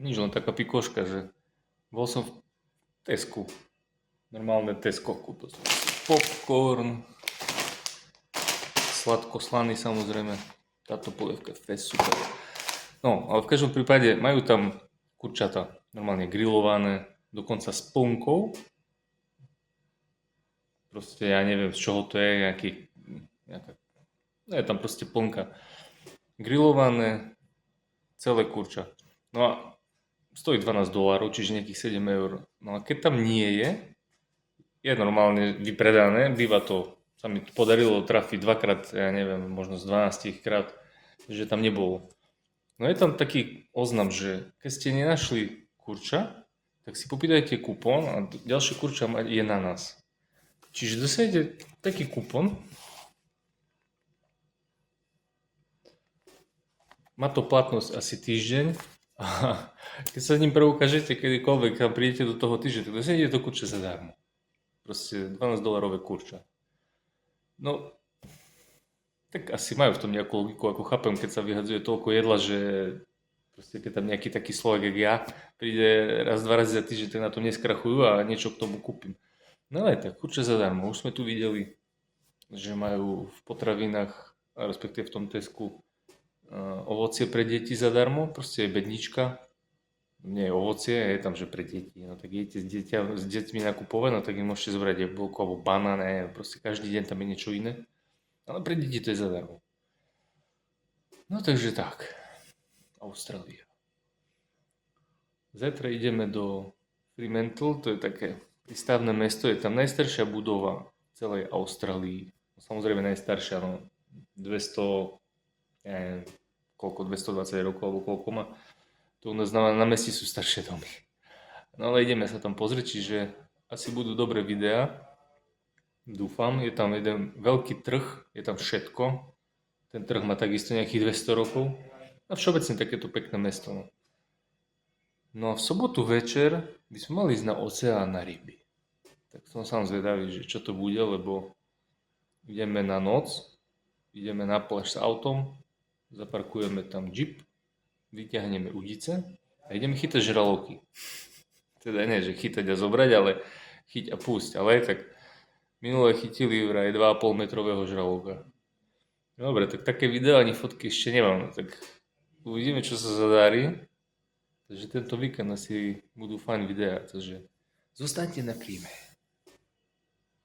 Nič, len taká pikoška, že bol som v Tesku. Normálne Tesco, kúpil som si popcorn, sladko-slaný samozrejme. Táto polievka je fest super. No, ale v každom prípade majú tam kurčata normálne grillované, dokonca s plnkou. Proste ja neviem, z čoho to je, je tam proste plnka. Grillované, celé kurča. No a stojí $12, čiže nejakých 7 eur. No a keď tam nie je normálne vypredané, býva to, sa mi podarilo trafiť dvakrát, ja neviem, možno z 12 krát, že tam nebolo. No je tam taký oznam, že keď ste nenašli kurča, tak si popýtajte kupón a ďalšie kurča je na nás. Čiže dostanete taký kupón, má to platnosť asi týždeň a keď sa ním preukážete kedykoľvek, tam prídete do toho týždňa, tak dostanete to kurča zadarmo. Proste $12 kurča. No, tak asi majú v tom nejakú logiku, ako chápem, keď sa vyhadzuje toľko jedla, že proste keď tam nejaký taký Slovák, jak ja, príde raz, dva razy za týždeň, tak na to neskrachujú a niečo k tomu kúpim. No ale tak, kurča zadarmo. Už sme tu videli, že majú v potravinách, respektíve v tom Tesku, ovocie pre deti zadarmo, proste je bednička, nie je ovocie, je tam, že pre deti. No tak idete s deťmi nakupovať, no tak im môžete zobrať jablko alebo banán, proste každý deň tam je niečo iné. Ale pre deti to je zadarmo. No takže tak. Austrália. Zajtra ideme do Fremantle, to je také prístavné mesto, je tam najstaršia budova v celej Austrálii. Samozrejme najstaršia, no 200, ja neviem, koľko, 220 rokov alebo koľko má. Tu u nás na meste sú staršie domy. No ale ideme sa tam pozrieť, čiže asi budú dobré videá. Dúfam, je tam jeden veľký trh, je tam všetko. Ten trh má takisto nejakých 200 rokov. A všeobecne takéto pekné mesto. No a v sobotu večer by sme mali ísť na oceán na ryby. Tak som sám zvedavý, že čo to bude, lebo ideme na noc, ideme na pláž s autom, zaparkujeme tam džip, vyťahneme udice a ideme chytať žraloky. Teda nie, že chytať a zobrať, ale chyť a púšť. Ale tak minule chytili vraj 2,5 metrového žraloka. Dobre, tak také video ani fotky ešte nemám. No, tak uvidíme, čo sa zadarí. Takže tento víkend asi budú fajn videá. Takže zostaňte na klíme.